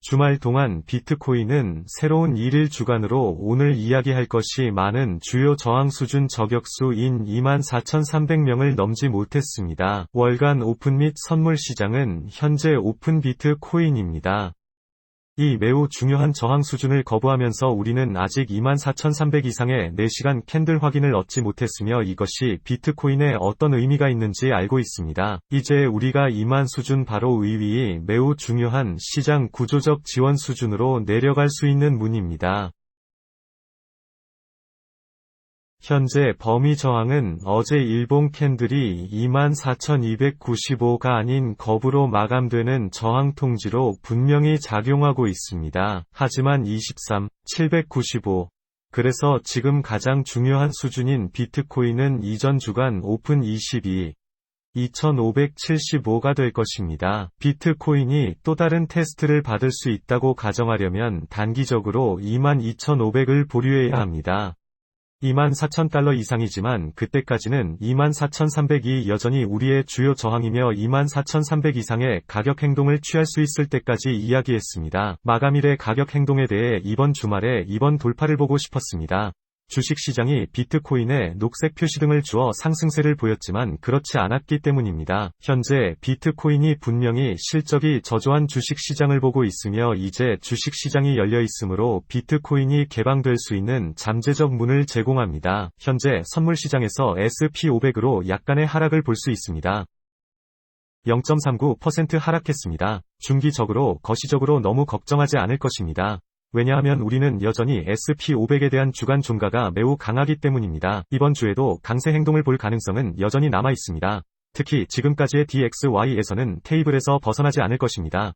주말 동안 비트코인은 새로운 일일 주간으로 오늘 이야기할 것이 많은 주요 저항 수준 저격수인 24,300명을 넘지 못했습니다. 월간 오픈 및 선물 시장은 현재 오픈 비트코인입니다. 이 매우 중요한 저항 수준을 거부하면서 우리는 아직 24,300 이상의 4시간 캔들 확인을 얻지 못했으며 이것이 비트코인에 어떤 의미가 있는지 알고 있습니다. 이제 우리가 2만 수준 바로 위이 매우 중요한 시장 구조적 지원 수준으로 내려갈 수 있는 문입니다. 현재 범위 저항은 어제 일봉 캔들이 24,295가 아닌 겁으로 마감되는 저항 통지로 분명히 작용하고 있습니다. 하지만 23,795 그래서 지금 가장 중요한 수준인 비트코인은 이전 주간 오픈 22,575가 될 것입니다. 비트코인이 또 다른 테스트를 받을 수 있다고 가정하려면 단기적으로 22,500을 보류해야 합니다. 24,000달러 이상이지만 그때까지는 24,300이 여전히 우리의 주요 저항이며 24,300 이상의 가격 행동을 취할 수 있을 때까지 이야기했습니다. 마감일의 가격 행동에 대해 이번 주말에 이번 돌파를 보고 싶었습니다. 주식시장이 비트코인에 녹색 표시 등을 주어 상승세를 보였지만 그렇지 않았기 때문입니다. 현재 비트코인이 분명히 실적이 저조한 주식시장을 보고 있으며 이제 주식시장이 열려 있으므로 비트코인이 개방될 수 있는 잠재적 문을 제공합니다. 현재 선물시장에서 S&P500으로 약간의 하락을 볼 수 있습니다. 0.39% 하락했습니다. 중기적으로 거시적으로 너무 걱정하지 않을 것입니다. 왜냐하면 우리는 여전히 S&P500에 대한 주간 종가가 매우 강하기 때문입니다. 이번 주에도 강세 행동을 볼 가능성은 여전히 남아 있습니다. 특히 지금까지의 DXY에서는 테이블에서 벗어나지 않을 것입니다.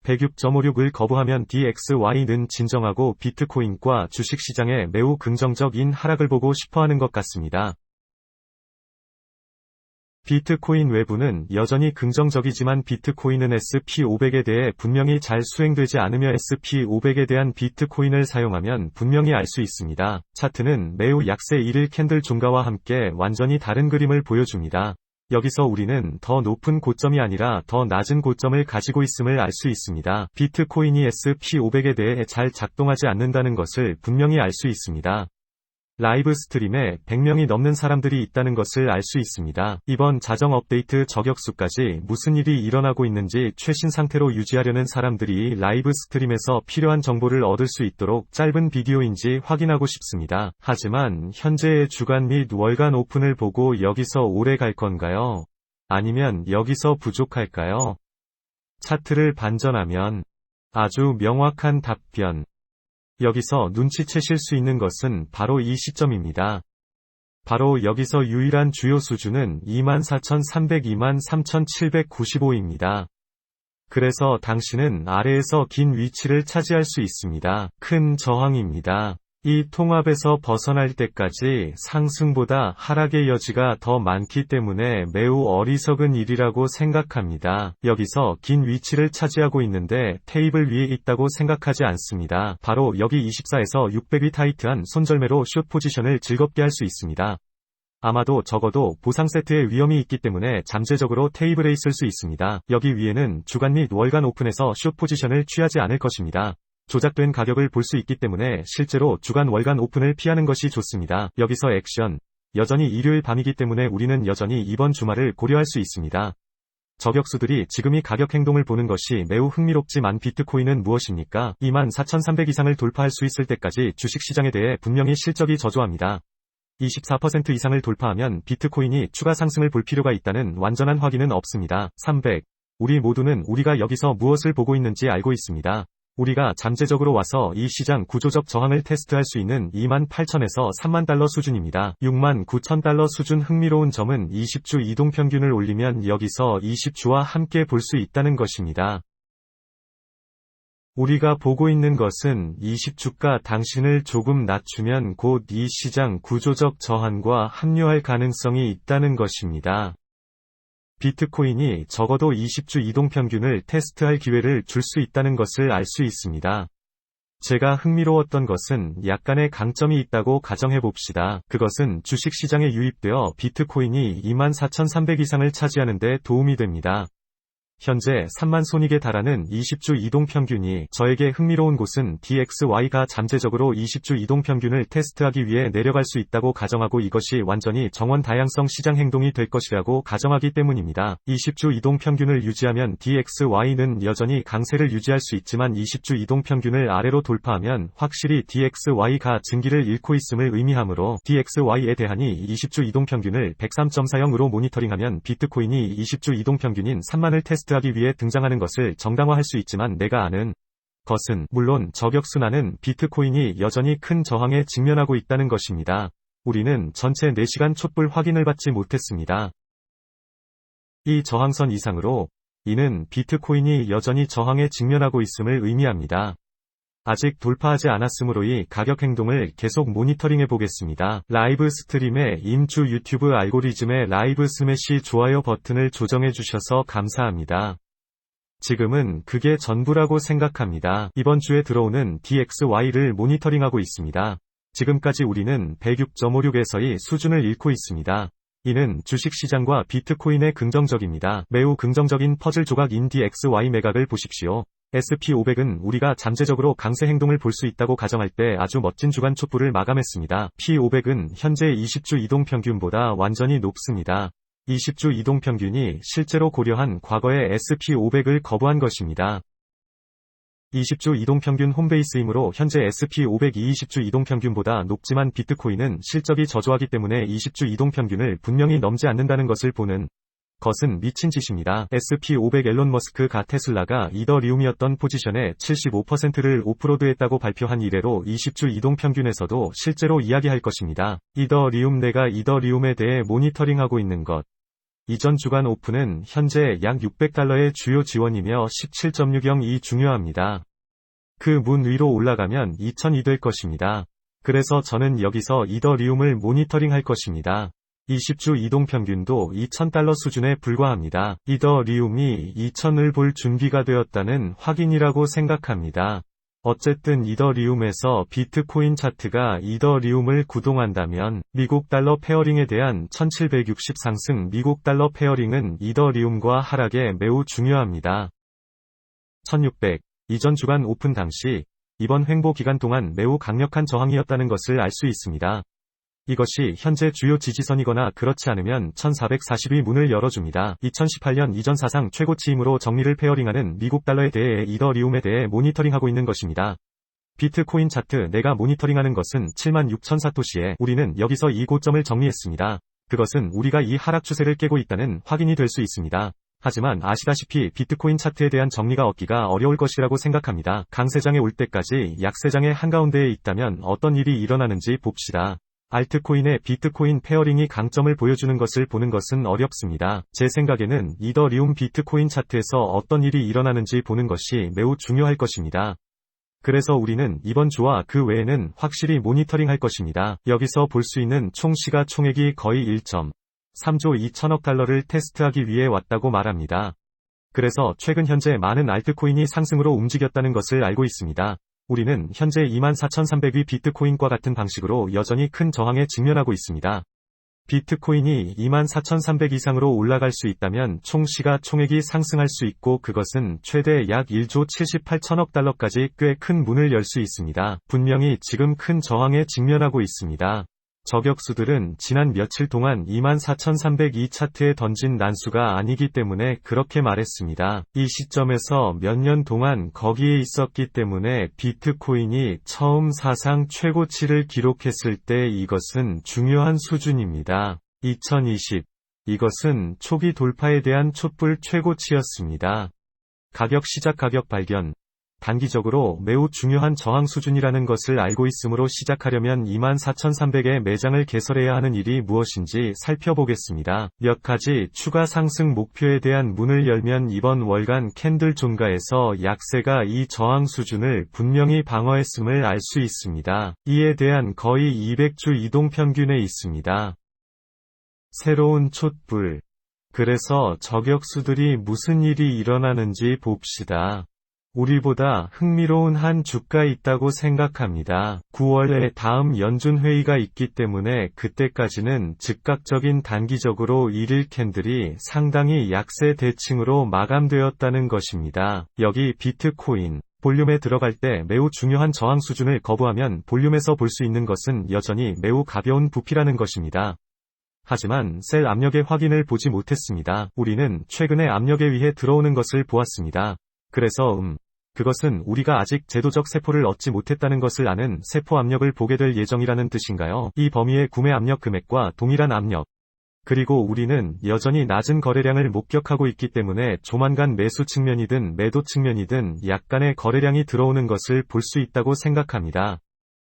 106.56을 거부하면 DXY는 진정하고 비트코인과 주식시장에 매우 긍정적인 하락을 보고 싶어하는 것 같습니다. 비트코인 외부는 여전히 긍정적이지만 비트코인은 S&P500에 대해 분명히 잘 수행되지 않으며 S&P500에 대한 비트코인을 사용하면 분명히 알 수 있습니다. 차트는 매우 약세 1일 캔들 종가와 함께 완전히 다른 그림을 보여줍니다. 여기서 우리는 더 높은 고점이 아니라 더 낮은 고점을 가지고 있음을 알 수 있습니다. 비트코인이 S&P500에 대해 잘 작동하지 않는다는 것을 분명히 알 수 있습니다. 라이브 스트림에 100명이 넘는 사람들이 있다는 것을 알 수 있습니다. 이번 자정 업데이트 저격수까지 무슨 일이 일어나고 있는지 최신 상태로 유지하려는 사람들이 라이브 스트림에서 필요한 정보를 얻을 수 있도록 짧은 비디오인지 확인하고 싶습니다. 하지만 현재의 주간 및 월간 오픈을 보고 여기서 오래 갈 건가요? 아니면 여기서 부족할까요? 차트를 반전하면 아주 명확한 답변. 여기서 눈치채실 수 있는 것은 바로 이 시점입니다. 바로 여기서 유일한 주요 수준은 24,300, 23,795입니다. 그래서 당신은 아래에서 긴 위치를 차지할 수 있습니다. 큰 저항입니다. 이 통합에서 벗어날 때까지 상승보다 하락의 여지가 더 많기 때문에 매우 어리석은 일이라고 생각합니다. 여기서 긴 위치를 차지하고 있는데 테이블 위에 있다고 생각하지 않습니다. 바로 여기 24에서 600이 타이트한 손절매로 숏 포지션을 즐겁게 할 수 있습니다. 아마도 적어도 보상 세트의 위험이 있기 때문에 잠재적으로 테이블에 있을 수 있습니다. 여기 위에는 주간 및 월간 오픈에서 숏 포지션을 취하지 않을 것입니다. 조작된 가격을 볼 수 있기 때문에 실제로 주간 월간 오픈을 피하는 것이 좋습니다. 여기서 액션. 여전히 일요일 밤이기 때문에 우리는 여전히 이번 주말을 고려할 수 있습니다. 저격수들이 지금 이 가격 행동을 보는 것이 매우 흥미롭지만 비트코인은 무엇입니까? 24,300 이상을 돌파할 수 있을 때까지 주식시장에 대해 분명히 실적이 저조합니다. 24% 이상을 돌파하면 비트코인이 추가 상승을 볼 필요가 있다는 완전한 확인은 없습니다. 300. 우리 모두는 우리가 여기서 무엇을 보고 있는지 알고 있습니다. 우리가 잠재적으로 와서 이 시장 구조적 저항을 테스트할 수 있는 28,000에서 3만 달러 수준입니다. 69,000달러 수준. 흥미로운 점은 20주 이동평균을 올리면 여기서 20주와 함께 볼 수 있다는 것입니다. 우리가 보고 있는 것은 20주가 당신을 조금 낮추면 곧 이 시장 구조적 저항과 합류할 가능성이 있다는 것입니다. 비트코인이 적어도 20주 이동평균을 테스트할 기회를 줄 수 있다는 것을 알 수 있습니다. 제가 흥미로웠던 것은 약간의 강점이 있다고 가정해봅시다. 그것은 주식시장에 유입되어 비트코인이 24,300 이상을 차지하는 데 도움이 됩니다. 현재 3만 손익에 달하는 20주 이동평균이 저에게 흥미로운 곳은 DXY가 잠재적으로 20주 이동평균을 테스트하기 위해 내려갈 수 있다고 가정하고 이것이 완전히 정원 다양성 시장 행동이 될 것이라고 가정하기 때문입니다. 20주 이동평균을 유지하면 DXY는 여전히 강세를 유지할 수 있지만 20주 이동평균을 아래로 돌파하면 확실히 DXY가 증기를 잃고 있음을 의미하므로 DXY에 대한이 20주 이동평균을 103.40으로 모니터링하면 비트코인이 20주 이동평균인 3만을 테스트하기 위해 등장하는 것을 정당화할 수 있지만 내가 아는 것은 물론 저격순환은 비트코인이 여전히 큰 저항에 직면하고 있다는 것입니다. 우리는 전체 4시간 촛불 확인을 받지 못했습니다. 이 저항선 이상으로 이는 비트코인이 여전히 저항에 직면하고 있음을 의미합니다. 아직 돌파하지 않았으므로 이 가격 행동을 계속 모니터링해 보겠습니다. 라이브 스트림의 임주 유튜브 알고리즘의 라이브 스매시 좋아요 버튼을 조정해 주셔서 감사합니다. 지금은 그게 전부라고 생각합니다. 이번 주에 들어오는 DXY를 모니터링하고 있습니다. 지금까지 우리는 106.56에서의 수준을 잃고 있습니다. 이는 주식시장과 비트코인의 긍정적입니다. 매우 긍정적인 퍼즐 조각인 DXY 매각을 보십시오. SP500은 우리가 잠재적으로 강세 행동을 볼 수 있다고 가정할 때 아주 멋진 주간 촛불을 마감했습니다. P500은 현재 20주 이동평균보다 완전히 높습니다. 20주 이동평균이 실제로 고려한 과거의 SP500을 거부한 것입니다. 20주 이동평균 홈베이스이므로 현재 SP500이 20주 이동평균보다 높지만 비트코인은 실적이 저조하기 때문에 20주 이동평균을 분명히 넘지 않는다는 것을 보는 것은 미친 짓입니다. SP500 앨런 머스크가 테슬라가 이더리움이었던 포지션의 75%를 오프로드했다고 발표한 이래로 20주 이동평균에서도 실제로 이야기할 것입니다. 이더리움 내가 이더리움에 대해 모니터링하고 있는 것. 이전 주간 오픈은 현재 약 600달러의 주요 지원이며 17.602 중요합니다. 그 문 위로 올라가면 2000이 될 것입니다. 그래서 저는 여기서 이더리움을 모니터링할 것입니다. 20주 이동평균도 2000달러 수준에 불과합니다. 이더리움이 2000을 볼 준비가 되었다는 확인이라고 생각합니다. 어쨌든 이더리움에서 비트코인 차트가 이더리움을 구동한다면 미국 달러 페어링에 대한 1760 상승 미국 달러 페어링은 이더리움과 하락에 매우 중요합니다. 1600 이전 주간 오픈 당시 이번 횡보 기간 동안 매우 강력한 저항이었다는 것을 알 수 있습니다. 이것이 현재 주요 지지선이거나 그렇지 않으면 1440의 문을 열어줍니다. 2018년 이전 사상 최고치이므로 정리를 페어링하는 미국 달러에 대해 이더리움에 대해 모니터링하고 있는 것입니다. 비트코인 차트 내가 모니터링하는 것은 76,000사토시에 우리는 여기서 이 고점을 정리했습니다. 그것은 우리가 이 하락 추세를 깨고 있다는 확인이 될 수 있습니다. 하지만 아시다시피 비트코인 차트에 대한 정리가 얻기가 어려울 것이라고 생각합니다. 강세장에 올 때까지 약세장의 한가운데에 있다면 어떤 일이 일어나는지 봅시다. 알트코인의 비트코인 페어링이 강점을 보여주는 것을 보는 것은 어렵습니다. 제 생각에는 이더리움 비트코인 차트에서 어떤 일이 일어나는지 보는 것이 매우 중요할 것입니다. 그래서 우리는 이번 주와 그 외에는 확실히 모니터링할 것입니다. 여기서 볼 수 있는 총 시가총액이 거의 1.3조 2천억 달러를 테스트하기 위해 왔다고 말합니다. 그래서 최근 현재 많은 알트코인이 상승으로 움직였다는 것을 알고 있습니다. 우리는 현재 24,300위 비트코인과 같은 방식으로 여전히 큰 저항에 직면하고 있습니다. 비트코인이 24,300 이상으로 올라갈 수 있다면 총 시가총액이 상승할 수 있고 그것은 최대 약 1조 78천억 달러까지 꽤 큰 문을 열 수 있습니다. 분명히 지금 큰 저항에 직면하고 있습니다. 저격수들은 지난 며칠 동안 24,302 차트에 던진 난수가 아니기 때문에 그렇게 말했습니다. 이 시점에서 몇 년 동안 거기에 있었기 때문에 비트코인이 처음 사상 최고치를 기록했을 때 이것은 중요한 수준입니다. 2020 이것은 초기 돌파에 대한 촛불 최고치였습니다. 가격 시작 가격 발견 단기적으로 매우 중요한 저항 수준이라는 것을 알고 있으므로 시작하려면 24,300의 매장을 개설해야 하는 일이 무엇인지 살펴보겠습니다. 몇 가지 추가 상승 목표에 대한 문을 열면 이번 월간 캔들 종가에서 약세가 이 저항 수준을 분명히 방어했음을 알 수 있습니다. 이에 대한 거의 200주 이동평균에 있습니다. 새로운 촛불. 그래서 저격수들이 무슨 일이 일어나는지 봅시다. 우리보다 흥미로운 한 주가 있다고 생각합니다. 9월에 다음 연준 회의가 있기 때문에 그때까지는 즉각적인 단기적으로 1일 캔들이 상당히 약세 대칭으로 마감되었다는 것입니다. 여기 비트코인 볼륨에 들어갈 때 매우 중요한 저항 수준을 거부하면 볼륨에서 볼 수 있는 것은 여전히 매우 가벼운 부피라는 것입니다. 하지만 셀 압력의 확인을 보지 못했습니다. 우리는 최근의 압력에 의해 들어오는 것을 보았습니다. 그래서 그것은 우리가 아직 제도적 세포를 얻지 못했다는 것을 아는 세포 압력을 보게 될 예정이라는 뜻인가요? 이 범위의 구매 압력 금액과 동일한 압력. 그리고 우리는 여전히 낮은 거래량을 목격하고 있기 때문에 조만간 매수 측면이든 매도 측면이든 약간의 거래량이 들어오는 것을 볼 수 있다고 생각합니다.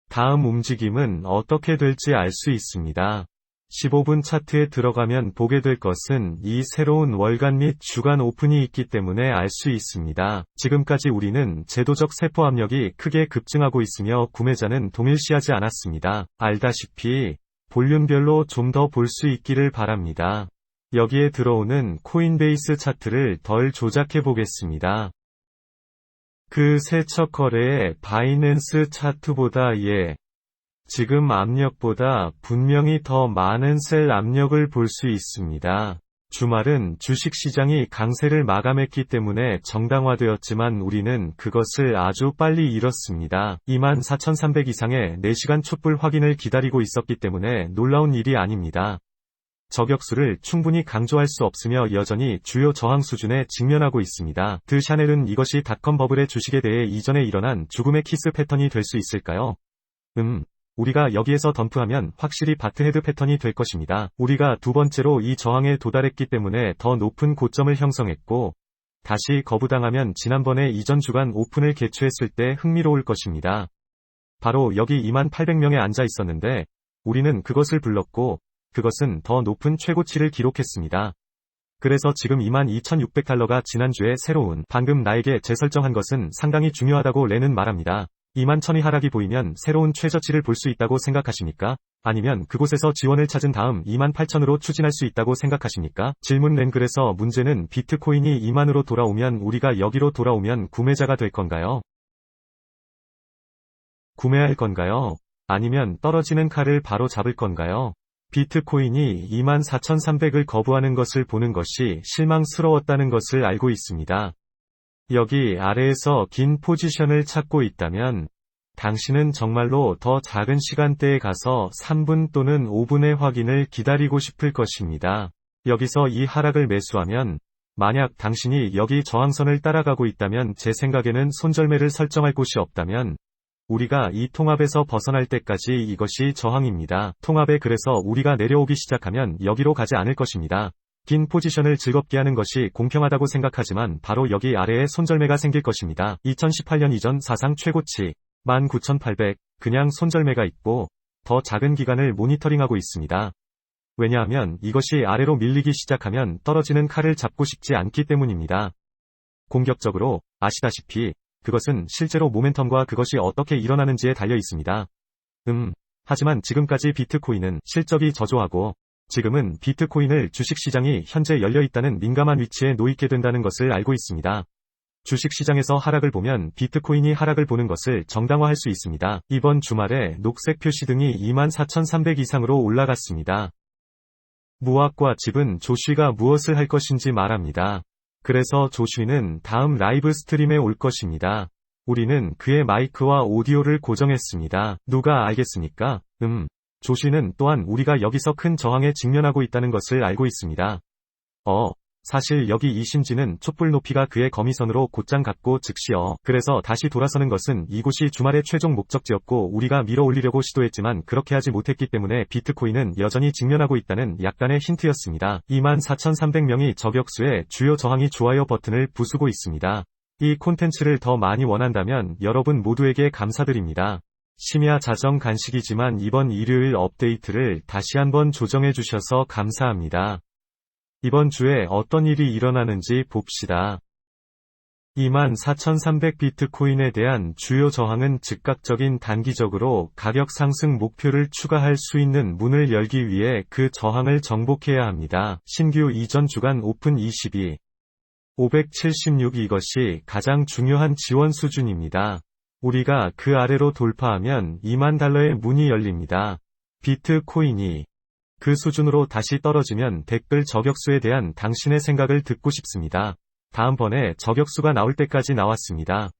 다음 움직임은 어떻게 될지 알 수 있습니다. 15분 차트에 들어가면 보게 될 것은 이 새로운 월간 및 주간 오픈이 있기 때문에 알 수 있습니다. 지금까지 우리는 제도적 세포 압력이 크게 급증하고 있으며 구매자는 동일시하지 않았습니다. 알다시피 볼륨별로 좀 더 볼 수 있기를 바랍니다. 여기에 들어오는 코인베이스 차트를 덜 조작해 보겠습니다. 그 세척 거래의 바이낸스 차트보다 지금 압력보다 분명히 더 많은 셀 압력을 볼 수 있습니다. 주말은 주식시장이 강세를 마감했기 때문에 정당화되었지만 우리는 그것을 아주 빨리 잃었습니다. 24,300 이상의 4시간 촛불 확인을 기다리고 있었기 때문에 놀라운 일이 아닙니다. 저격수를 충분히 강조할 수 없으며 여전히 주요 저항 수준에 직면하고 있습니다. 드 샤넬은 이것이 닷컴 버블의 주식에 대해 이전에 일어난 죽음의 키스 패턴이 될 수 있을까요? 우리가 여기에서 덤프하면 확실히 바트헤드 패턴이 될 것입니다. 우리가 두 번째로 이 저항에 도달했기 때문에 더 높은 고점을 형성했고, 다시 거부당하면 지난번에 이전 주간 오픈을 개최했을 때 흥미로울 것입니다. 바로 여기 28,000명에 앉아 있었는데, 우리는 그것을 불렀고, 그것은 더 높은 최고치를 기록했습니다. 그래서 지금 22,600달러가 지난주에 새로운, 방금 나에게 재설정한 것은 상당히 중요하다고 렌은 말합니다. 21,000이 하락이 보이면 새로운 최저치를 볼 수 있다고 생각하십니까? 아니면 그곳에서 지원을 찾은 다음 28,000으로 추진할 수 있다고 생각하십니까? 질문 렌 그래서 문제는 비트코인이 2만으로 돌아오면 우리가 여기로 돌아오면 구매자가 될 건가요? 구매할 건가요? 아니면 떨어지는 칼을 바로 잡을 건가요? 비트코인이 24,300을 거부하는 것을 보는 것이 실망스러웠다는 것을 알고 있습니다. 여기 아래에서 긴 포지션을 찾고 있다면 당신은 정말로 더 작은 시간대에 가서 3분 또는 5분의 확인을 기다리고 싶을 것입니다. 여기서 이 하락을 매수하면 만약 당신이 여기 저항선을 따라가고 있다면 제 생각에는 손절매를 설정할 곳이 없다면 우리가 이 통합에서 벗어날 때까지 이것이 저항입니다. 통합에 그래서 우리가 내려오기 시작하면 여기로 가지 않을 것입니다. 긴 포지션을 즐겁게 하는 것이 공평하다고 생각하지만 바로 여기 아래에 손절매가 생길 것입니다. 2018년 이전 사상 최고치 19,800 그냥 손절매가 있고 더 작은 기간을 모니터링하고 있습니다. 왜냐하면 이것이 아래로 밀리기 시작하면 떨어지는 칼을 잡고 싶지 않기 때문입니다. 공격적으로 아시다시피 그것은 실제로 모멘텀과 그것이 어떻게 일어나는지에 달려 있습니다. 하지만 지금까지 비트코인은 실적이 저조하고 지금은 비트코인을 주식시장이 현재 열려있다는 민감한 위치에 놓이게 된다는 것을 알고 있습니다. 주식시장에서 하락을 보면 비트코인이 하락을 보는 것을 정당화할 수 있습니다. 이번 주말에 녹색 표시등이 24,300 이상으로 올라갔습니다. 무학과 집은 조쉬가 무엇을 할 것인지 말합니다. 그래서 조쉬는 다음 라이브 스트림에 올 것입니다. 우리는 그의 마이크와 오디오를 고정했습니다. 누가 알겠습니까? 조쉬는 또한 우리가 여기서 큰 저항에 직면하고 있다는 것을 알고 있습니다. 사실 여기 이 심지는 촛불 높이가 그의 거미선으로 곧장 같고 즉시 그래서 다시 돌아서는 것은 이곳이 주말의 최종 목적지였고 우리가 밀어 올리려고 시도했지만 그렇게 하지 못했기 때문에 비트코인은 여전히 직면하고 있다는 약간의 힌트였습니다. 24,300명이 저격수의 주요 저항이 좋아요 버튼을 부수고 있습니다. 이 콘텐츠를 더 많이 원한다면 여러분 모두에게 감사드립니다. 심야 자정 간식이지만 이번 일요일 업데이트를 다시 한번 조정해 주셔서 감사합니다. 이번 주에 어떤 일이 일어나는지 봅시다. 24,300 비트코인에 대한 주요 저항은 즉각적인 단기적으로 가격 상승 목표를 추가할 수 있는 문을 열기 위해 그 저항을 정복해야 합니다. 신규 이전 주간 오픈 22 576 이것이 가장 중요한 지원 수준입니다. 우리가 그 아래로 돌파하면 2만 달러의 문이 열립니다. 비트코인이 그 수준으로 다시 떨어지면 댓글 저격수에 대한 당신의 생각을 듣고 싶습니다. 다음번에 저격수가 나올 때까지 나왔습니다.